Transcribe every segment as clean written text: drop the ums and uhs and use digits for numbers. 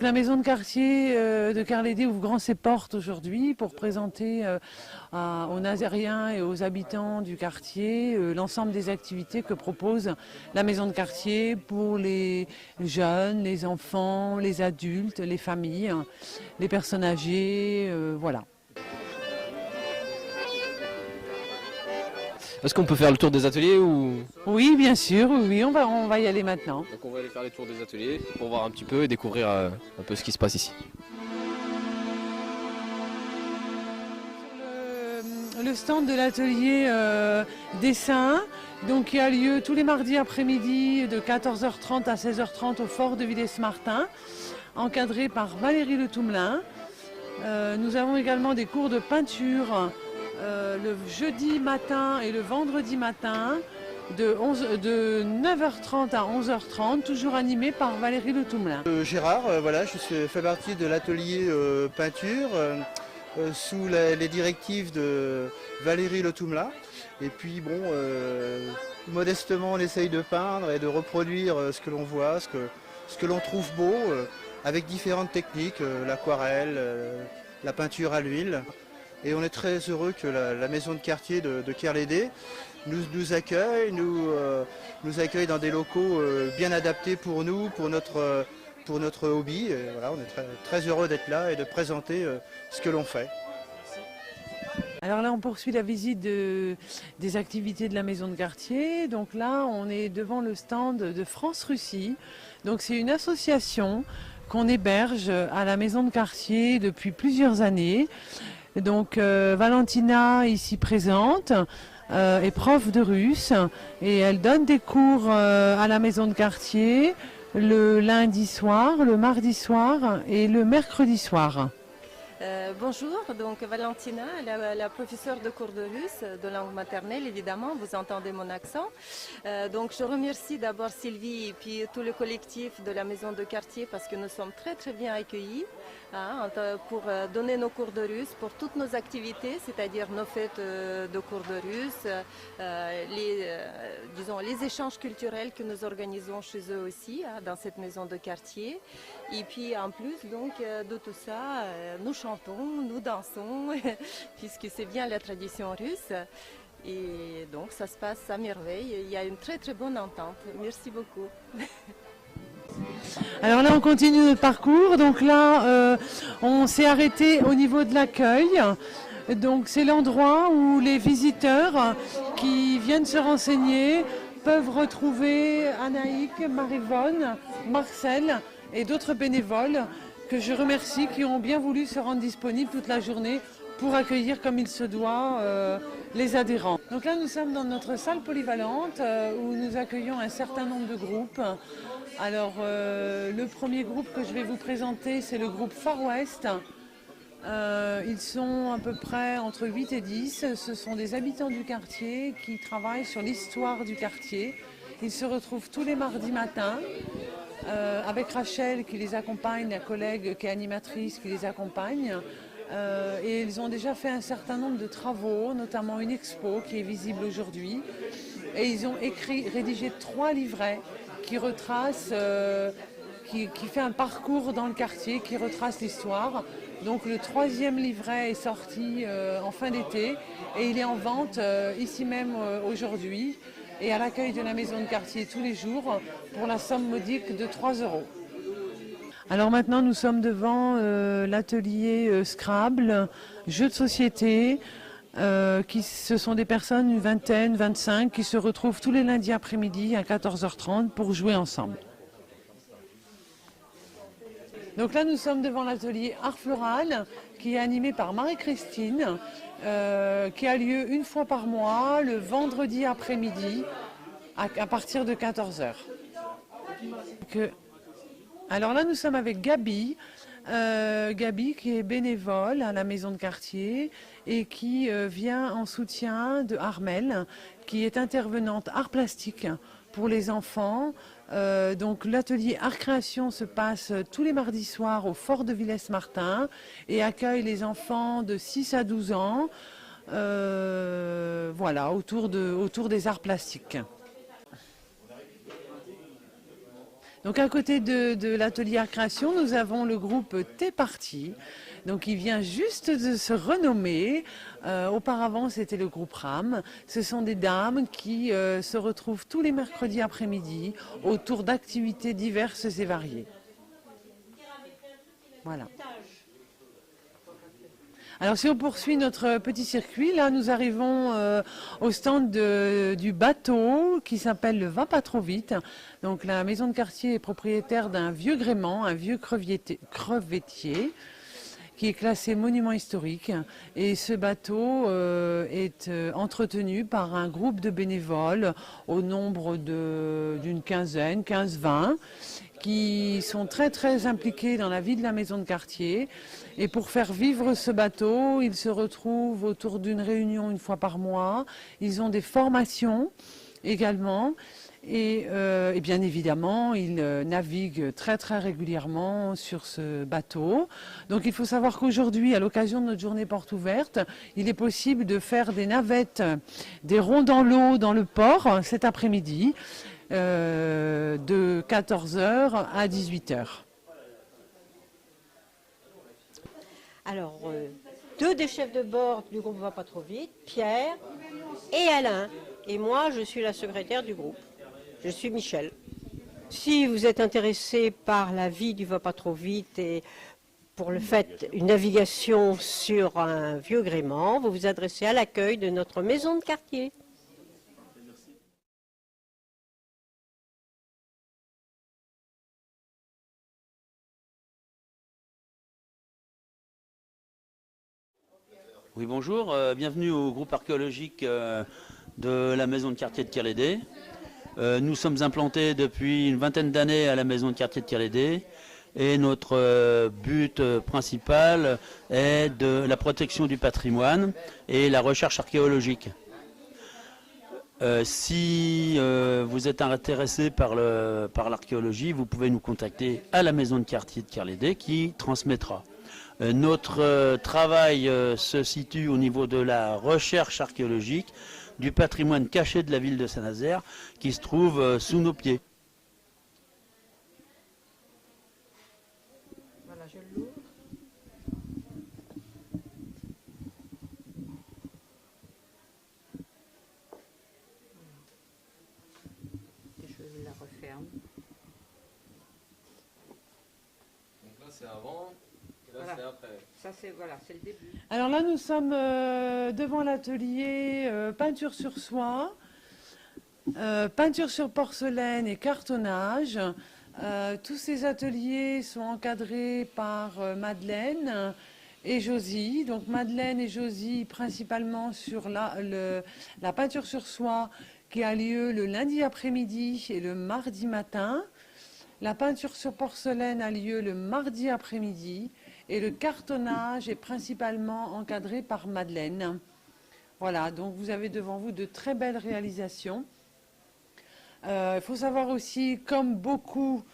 La maison de quartier de Kerlédé ouvre grand ses portes aujourd'hui pour présenter aux Nazériens et aux habitants du quartier l'ensemble des activités que propose la maison de quartier pour les jeunes, les enfants, les adultes, les familles, les personnes âgées, voilà. Est-ce qu'on peut faire le tour des ateliers ou... Oui, bien sûr, oui, on va y aller maintenant. Donc on va aller faire les tours des ateliers pour voir un petit peu et découvrir un peu ce qui se passe ici. Le stand de l'atelier dessin, donc qui a lieu tous les mardis après-midi de 14h30 à 16h30 au fort de Villers-Martin, encadré par Valérie Le Toumelin. Nous avons également des cours de peinture le jeudi matin et le vendredi matin de 9h30 à 11h30, toujours animé par Valérie Le Toumelin. Gérard, voilà, fais partie de l'atelier peinture sous les directives de Valérie Le Toumelin. Et puis bon, modestement on essaye de peindre et de reproduire ce que l'on voit, ce que l'on trouve beau, avec différentes techniques, l'aquarelle, la peinture à l'huile. Et on est très heureux que la maison de quartier de Kerlédé nous accueille, nous accueille dans des locaux bien adaptés pour nous, pour notre hobby. Et voilà, on est très heureux d'être là et de présenter ce que l'on fait. Alors là, on poursuit la visite des activités de la maison de quartier. Donc là, on est devant le stand de France-Russie. Donc c'est une association qu'on héberge à la maison de quartier depuis plusieurs années. Donc Valentina, ici présente, est prof de russe et elle donne des cours à la maison de quartier le lundi soir, le mardi soir et le mercredi soir. Bonjour, donc Valentina, la professeure de cours de russe, de langue maternelle évidemment, vous entendez mon accent. Donc je remercie d'abord Sylvie et puis tout le collectif de la maison de quartier parce que nous sommes très très bien accueillis pour donner nos cours de russe, pour toutes nos activités, c'est-à-dire nos fêtes de cours de russe, les échanges culturels que nous organisons chez eux aussi, dans cette maison de quartier. Et puis en plus donc de tout ça, nous chantons, nous dansons, puisque c'est bien la tradition russe. Et donc ça se passe à merveille. Il y a une très très bonne entente. Merci beaucoup. Alors là, on continue notre parcours. Donc là, on s'est arrêté au niveau de l'accueil. Donc c'est l'endroit où les visiteurs qui viennent se renseigner peuvent retrouver Anaïk, Marivonne, Marcel et d'autres bénévoles que je remercie qui ont bien voulu se rendre disponibles toute la journée pour accueillir comme il se doit les adhérents. Donc là, nous sommes dans notre salle polyvalente où nous accueillons un certain nombre de groupes. Alors, le premier groupe que je vais vous présenter, c'est le groupe Far West. Ils sont à peu près entre 8 et 10. Ce sont des habitants du quartier qui travaillent sur l'histoire du quartier. Ils se retrouvent tous les mardis matins avec Rachel qui les accompagne, la collègue qui est animatrice qui les accompagne. Et ils ont déjà fait un certain nombre de travaux, notamment une expo qui est visible aujourd'hui. Et ils ont rédigé 3 livrets qui retracent, qui fait un parcours dans le quartier, qui retrace l'histoire. Donc le 3e livret est sorti en fin d'été et il est en vente ici même aujourd'hui et à l'accueil de la maison de quartier tous les jours pour la somme modique de 3 €. Alors maintenant nous sommes devant l'atelier Scrabble, jeux de société. Ce sont des personnes, une vingtaine, 25, qui se retrouvent tous les lundis après-midi à 14h30 pour jouer ensemble. Donc là, nous sommes devant l'atelier Art Floral, qui est animé par Marie-Christine, qui a lieu une fois par mois, le vendredi après-midi, à partir de 14h. Alors là, nous sommes avec Gabi. Gabi qui est bénévole à la maison de quartier et qui vient en soutien de Armel, qui est intervenante art plastique pour les enfants. Donc l'atelier art création se passe tous les mardis soirs au fort de Villers-Martin et accueille les enfants de 6 à 12 ans voilà, autour des arts plastiques. Donc à côté de l'atelier art création, nous avons le groupe Thé Parti. Donc il vient juste de se renommer. Auparavant c'était le groupe RAM. Ce sont des dames qui se retrouvent tous les mercredis après-midi autour d'activités diverses et variées. Voilà. Alors si on poursuit notre petit circuit, là nous arrivons au stand du bateau qui s'appelle le Va pas trop vite. Donc la maison de quartier est propriétaire d'un vieux gréement, un vieux crevettier qui est classé monument historique. Et ce bateau est entretenu par un groupe de bénévoles au nombre d'une quinzaine, 15-20, qui sont très très impliqués dans la vie de la maison de quartier. Et pour faire vivre ce bateau, ils se retrouvent autour d'une réunion une fois par mois. Ils ont des formations également. Et bien évidemment, ils naviguent très très régulièrement sur ce bateau. Donc il faut savoir qu'aujourd'hui, à l'occasion de notre journée porte ouverte, il est possible de faire des navettes, des ronds dans l'eau dans le port cet après-midi, de 14h à 18h. Alors, deux des chefs de bord du groupe Va pas trop vite, Pierre et Alain. Et moi, je suis la secrétaire du groupe. Je suis Michel. Si vous êtes intéressé par la vie du Va pas trop vite et pour le fait une navigation sur un vieux gréement, vous vous adressez à l'accueil de notre maison de quartier. Oui, bonjour, bienvenue au groupe archéologique de la maison de quartier de Kerlédé. Nous sommes implantés depuis une vingtaine d'années à la maison de quartier de Kerlédé et notre but principal est de la protection du patrimoine et la recherche archéologique. Si vous êtes intéressé par l'archéologie, vous pouvez nous contacter à la maison de quartier de Kerlédé qui transmettra. Notre travail se situe au niveau de la recherche archéologique du patrimoine caché de la ville de Saint-Nazaire qui se trouve sous nos pieds. Voilà, je l'ouvre. Et je la referme. Donc là c'est avant, et là Voilà. c'est après. Ça, c'est le début. Alors là, nous sommes devant l'atelier peinture sur soie, peinture sur porcelaine et cartonnage. Tous ces ateliers sont encadrés par Madeleine et Josie. Donc Madeleine et Josie principalement sur la peinture sur soie qui a lieu le lundi après-midi et le mardi matin. La peinture sur porcelaine a lieu le mardi après-midi. Et le cartonnage est principalement encadré par Madeleine. Voilà, donc vous avez devant vous de très belles réalisations. Il faut savoir aussi, comme beaucoup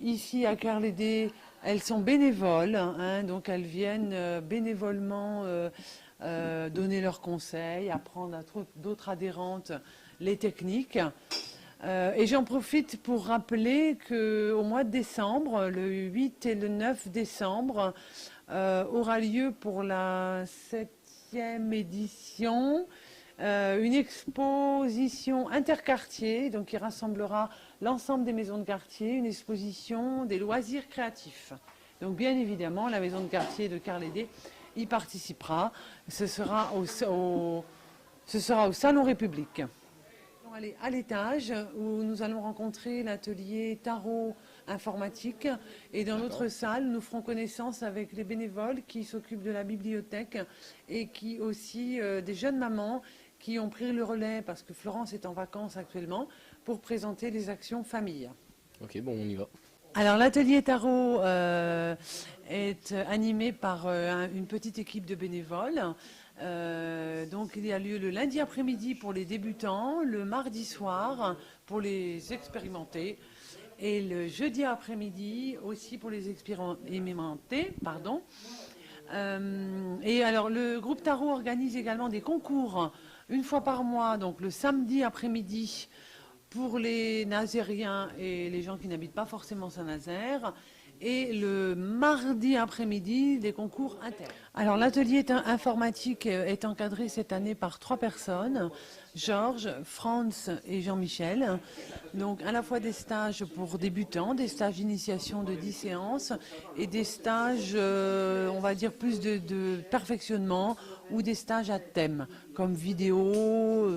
ici à Kerlédé, elles sont bénévoles, hein, donc elles viennent bénévolement donner leurs conseils, apprendre à d'autres adhérentes les techniques. Et j'en profite pour rappeler qu'au mois de décembre, le 8 et le 9 décembre, aura lieu pour la 7e édition une exposition interquartier, donc qui rassemblera l'ensemble des maisons de quartier, une exposition des loisirs créatifs. Donc bien évidemment, la maison de quartier de Kerlédé y participera. Ce sera au Salon République. On va aller à l'étage où nous allons rencontrer l'atelier tarot informatique et dans l'autre salle nous ferons connaissance avec les bénévoles qui s'occupent de la bibliothèque et qui aussi des jeunes mamans qui ont pris le relais parce que Florence est en vacances actuellement pour présenter les actions famille. Ok, bon on y va. Alors l'atelier tarot est animé par une petite équipe de bénévoles. Donc il y a lieu le lundi après-midi pour les débutants, le mardi soir pour les expérimentés et le jeudi après-midi aussi pour les expérimentés. Et alors le groupe Tarot organise également des concours une fois par mois, donc le samedi après-midi pour les nazériens et les gens qui n'habitent pas forcément Saint-Nazaire. Et le mardi après-midi, des concours internes. Alors l'atelier informatique est encadré cette année par 3 personnes, Georges, Franz et Jean-Michel. Donc à la fois des stages pour débutants, des stages d'initiation de 10 séances et des stages, on va dire, plus de perfectionnement ou des stages à thème, comme vidéo,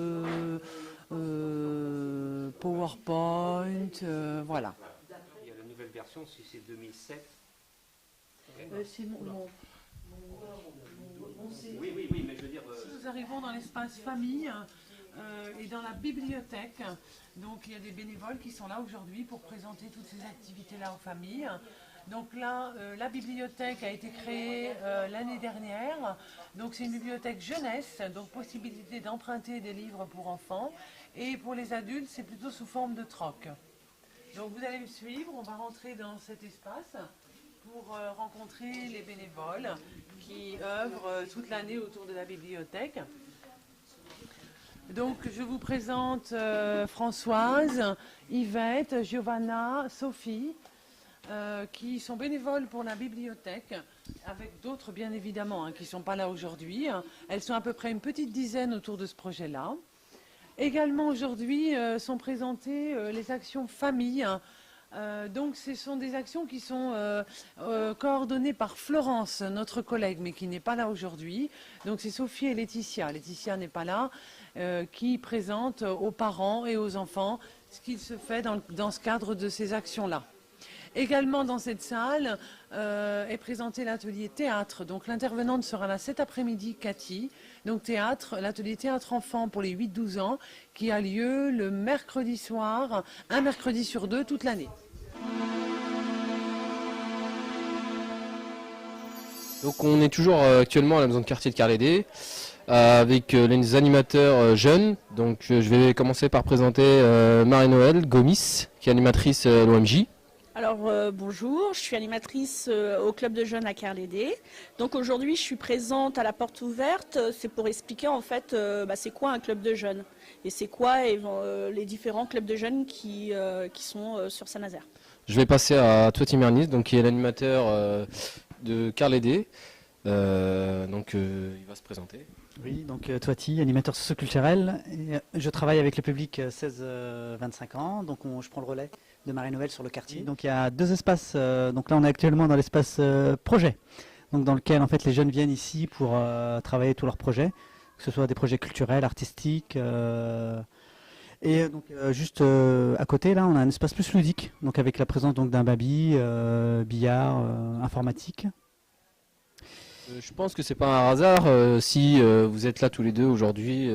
PowerPoint, voilà. Version, si c'est 2007. C'est mon Oui, mais je veux dire. Nous arrivons dans l'espace famille et dans la bibliothèque. Donc il y a des bénévoles qui sont là aujourd'hui pour présenter toutes ces activités-là aux familles. Donc là, la bibliothèque a été créée l'année dernière. Donc c'est une bibliothèque jeunesse, donc possibilité d'emprunter des livres pour enfants. Et pour les adultes, c'est plutôt sous forme de troc. Donc vous allez me suivre, on va rentrer dans cet espace pour rencontrer les bénévoles qui œuvrent toute l'année autour de la bibliothèque. Donc je vous présente Françoise, Yvette, Giovanna, Sophie, qui sont bénévoles pour la bibliothèque, avec d'autres bien évidemment qui ne sont pas là aujourd'hui. Elles sont à peu près une petite dizaine autour de ce projet-là. Également aujourd'hui sont présentées les actions famille. Donc ce sont des actions qui sont coordonnées par Florence, notre collègue, mais qui n'est pas là aujourd'hui. Donc c'est Sophie et Laetitia. Laetitia n'est pas là, qui présentent aux parents et aux enfants ce qu'il se fait dans ce cadre de ces actions-là. Également dans cette salle est présenté l'atelier théâtre. Donc l'intervenante sera là cet après-midi, Cathy. Donc théâtre, l'atelier théâtre enfant pour les 8-12 ans qui a lieu le mercredi soir, un mercredi sur 2 toute l'année. Donc on est toujours actuellement à la maison de quartier de Carlédé avec les animateurs jeunes. Donc je vais commencer par présenter Marie-Noël Gomis qui est animatrice à l'OMJ. Alors bonjour, je suis animatrice au club de jeunes à Carlédé. Donc aujourd'hui je suis présente à la porte ouverte, c'est pour expliquer en fait c'est quoi un club de jeunes et c'est quoi les différents clubs de jeunes qui sont sur Saint-Nazaire. Je vais passer à Toiti Mernis, donc qui est l'animateur de Carlédé. Il va se présenter. Oui, donc Toiti, animateur socioculturel. Et je travaille avec le public 16-25 ans, donc je prends le relais de Marie-Noël sur le quartier. Donc il y a 2 espaces, donc là on est actuellement dans l'espace projet, donc dans lequel en fait les jeunes viennent ici pour travailler tous leurs projets, que ce soit des projets culturels, artistiques, et donc juste à côté là on a un espace plus ludique, donc avec la présence donc d'un baby, billard, informatique. Je pense que c'est pas un hasard si vous êtes là tous les deux aujourd'hui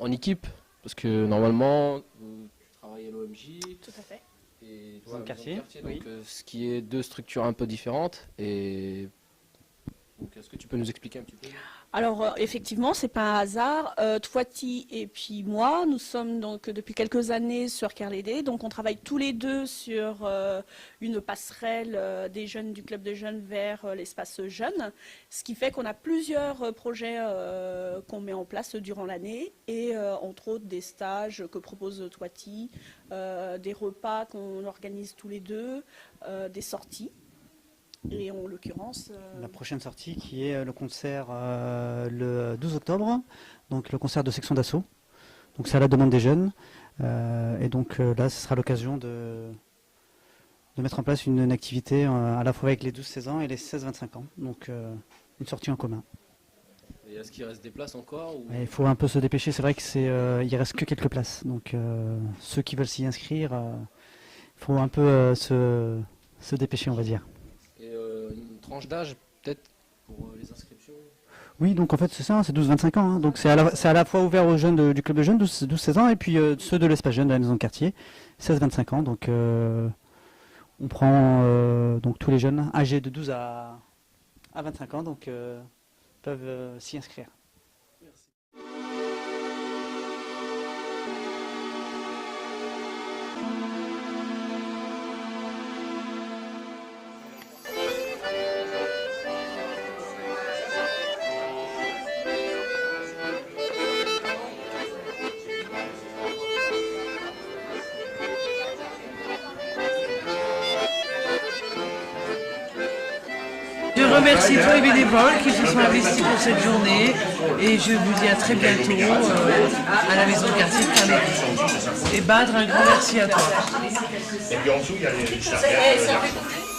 en équipe, parce que normalement vous travaillez à l'OMJ. Tout à fait. Et Dans le quartier, donc, ce qui est 2 structures un peu différentes. Et donc, est-ce que tu peux nous expliquer un petit peu? Alors effectivement, c'est pas un hasard. Toiti et puis moi, nous sommes donc depuis quelques années sur Carlédé. Donc on travaille tous les deux sur une passerelle des jeunes du club de jeunes vers l'espace jeune. Ce qui fait qu'on a plusieurs projets qu'on met en place durant l'année et entre autres des stages que propose Toiti, des repas qu'on organise tous les deux, des sorties. Et en l'occurrence... La prochaine sortie qui est le concert le 12 octobre, donc le concert de section d'assaut. Donc c'est à la demande des jeunes. Et donc là, ce sera l'occasion de mettre en place une activité à la fois avec les 12-16 ans et les 16-25 ans. Donc une sortie en commun. Et est-ce qu'il reste des places encore ou... Il faut un peu se dépêcher, c'est vrai qu'il reste que quelques places. Donc ceux qui veulent s'y inscrire, il faut un peu se dépêcher, on va dire. Et une tranche d'âge peut-être pour les inscriptions? Oui, donc en fait c'est ça, c'est 12-25 ans. Hein. Donc c'est à la fois ouvert aux jeunes du club de jeunes, 12-16 ans, et puis ceux de l'espace jeune de la maison de quartier, 16-25 ans. Donc on prend donc tous les jeunes âgés de 12 à 25 ans, donc peuvent s'y inscrire. remercie tous les bénévoles qui se sont investis pour cette journée et je vous dis à très bientôt à la maison de quartier de Carlédé. Et Badr, un grand merci à toi. Et puis en dessous, il y a les